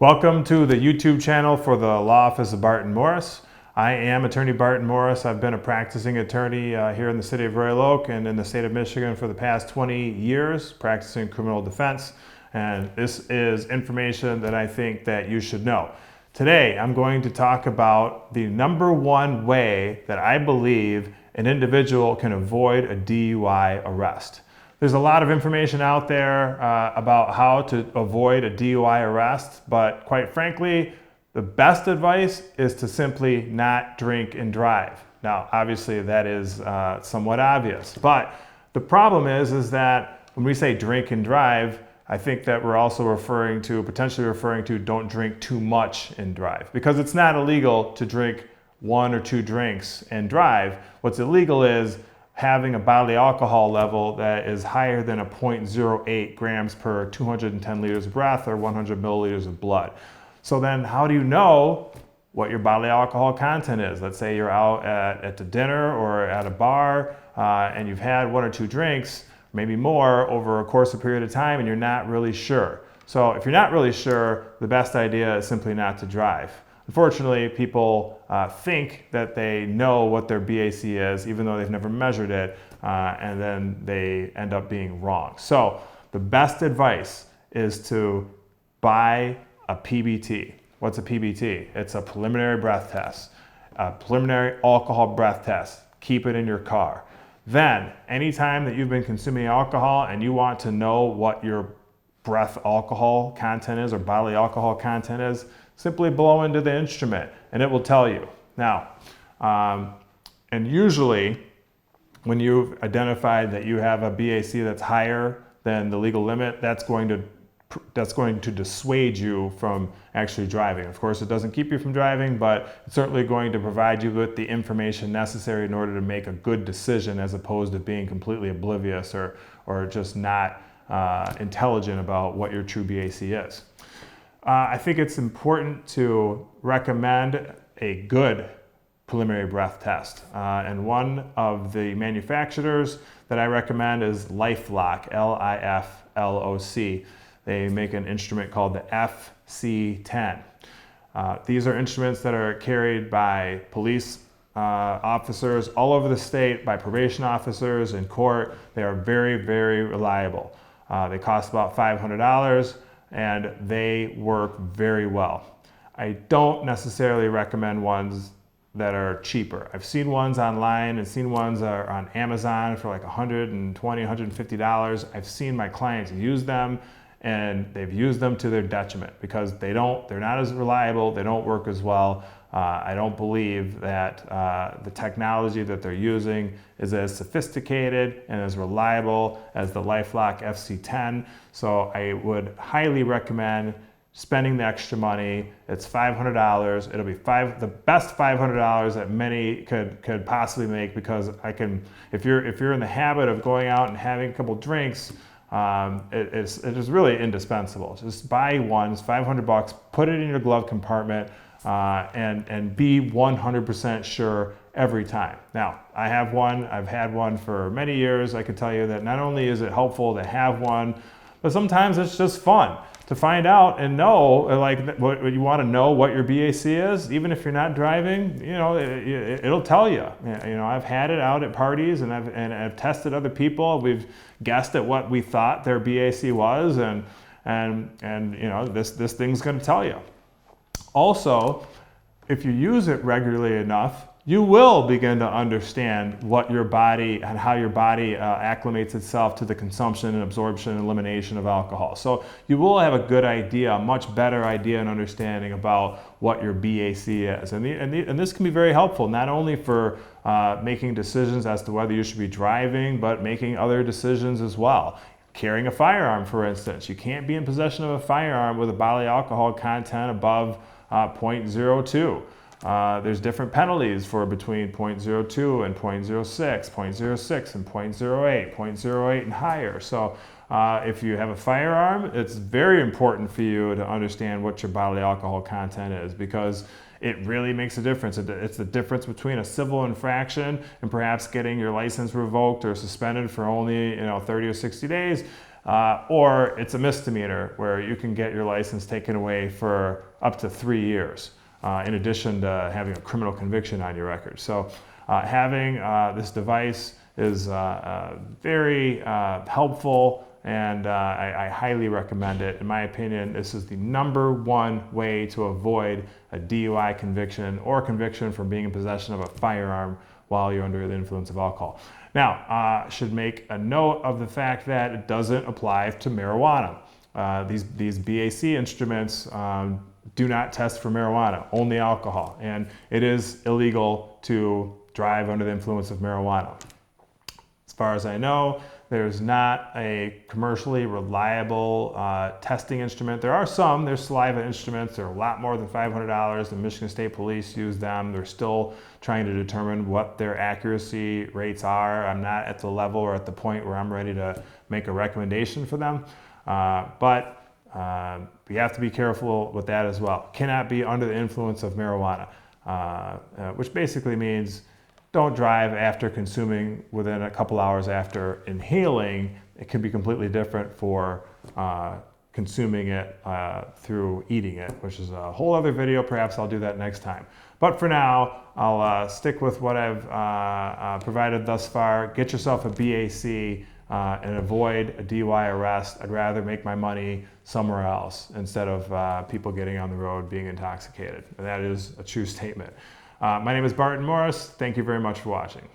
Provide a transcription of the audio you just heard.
Welcome to the YouTube channel for the Law Office of Barton Morris. I am Attorney Barton Morris. I've been a practicing attorney here in the city of Royal Oak and in the state of Michigan for the past 20 years, practicing criminal defense. And this is information that I think that you should know. Today, I'm going to talk about the number one way that I believe an individual can avoid a DUI arrest. There's a lot of information out there about how to avoid a DUI arrest, but quite frankly, the best advice is to simply not drink and drive. Now, obviously that is somewhat obvious, but the problem is that when we say drink and drive, I think that we're also potentially referring to don't drink too much and drive, because it's not illegal to drink 1 or 2 drinks and drive. What's illegal is having a bodily alcohol level that is higher than a 0.08 grams per 210 liters of breath or 100 milliliters of blood. So then how do you know what your bodily alcohol content is? Let's say you're out at the dinner or at a bar and you've had 1 or 2 drinks, maybe more, over a course of period of time, and you're not really sure. So if you're not really sure, the best idea is simply not to drive. Unfortunately, people think that they know what their BAC is, even though they've never measured it, and then they end up being wrong. So the best advice is to buy a PBT. What's a PBT? It's a preliminary breath test, a preliminary alcohol breath test. Keep it in your car. Then, anytime that you've been consuming alcohol and you want to know what your breath alcohol content is or bodily alcohol content is, simply blow into the instrument and it will tell you. Now, and usually when you've identified that you have a BAC that's higher than the legal limit, that's going to dissuade you from actually driving. Of course, it doesn't keep you from driving, but it's certainly going to provide you with the information necessary in order to make a good decision, as opposed to being completely oblivious or just not intelligent about what your true BAC is. I think it's important to recommend a good preliminary breath test. And one of the manufacturers that I recommend is LifeLock, L-I-F-L-O-C. They make an instrument called the FC10. These are instruments that are carried by police officers all over the state, by probation officers in court. They are very, very reliable. They cost about $500 and they work very well. I don't necessarily recommend ones that are cheaper. I've seen ones online and seen ones on Amazon for like $120, $150. I've seen my clients use them, and they've used them to their detriment because they're not as reliable, they don't work as well. I don't believe that the technology that they're using is as sophisticated and as reliable as the LifeLock FC10. So I would highly recommend spending the extra money. It's $500. It'll be the best $500 that many could possibly make, because if you're in the habit of going out and having a couple drinks, it is really indispensable. Just buy one. It's $500. Put it in your glove compartment. And be 100% sure every time. Now, I have one. I've had one for many years. I can tell you that not only is it helpful to have one, but sometimes it's just fun to find out and know, like, what you want to know what your BAC is, even if you're not driving. You know, it'll tell you. You know, I've had it out at parties, and I've tested other people. We've guessed at what we thought their BAC was, and you know, this thing's going to tell you. Also, if you use it regularly enough, you will begin to understand what your body and how your body acclimates itself to the consumption and absorption and elimination of alcohol. So you will have a good idea, a much better idea and understanding about what your BAC is. And this can be very helpful, not only for making decisions as to whether you should be driving, but making other decisions as well. Carrying a firearm, for instance. You can't be in possession of a firearm with a bodily alcohol content above 0.02. There's different penalties for between 0.02 and 0.06, 0.06 and 0.08, 0.08 and higher. So if you have a firearm, it's very important for you to understand what your bodily alcohol content is, because it really makes a difference. It's the difference between a civil infraction and perhaps getting your license revoked or suspended for only 30 or 60 days or it's a misdemeanor where you can get your license taken away for up to 3 years, in addition to having a criminal conviction on your record. So having this device is very helpful, and I highly recommend it. In my opinion, this is the #1 way to avoid a DUI conviction or conviction for being in possession of a firearm while you're under the influence of alcohol. Now, should make a note of the fact that it doesn't apply to marijuana. These BAC instruments do not test for marijuana, only alcohol, and it is illegal to drive under the influence of marijuana. As far as I know, there's not a commercially reliable testing instrument. There are some, there's saliva instruments. They're a lot more than $500. The Michigan State Police use them. They're still trying to determine what their accuracy rates are. I'm not at the level or at the point where I'm ready to make a recommendation for them. But you have to be careful with that as well. Cannot be under the influence of marijuana, which basically means don't drive after consuming within a couple hours after inhaling. It can be completely different for consuming it through eating it, which is a whole other video. Perhaps I'll do that next time. But for now, I'll stick with what I've provided thus far. Get yourself a BAC and avoid a DUI arrest. I'd rather make my money somewhere else instead of people getting on the road being intoxicated. And that is a true statement. My name is Barton Morris. Thank you very much for watching.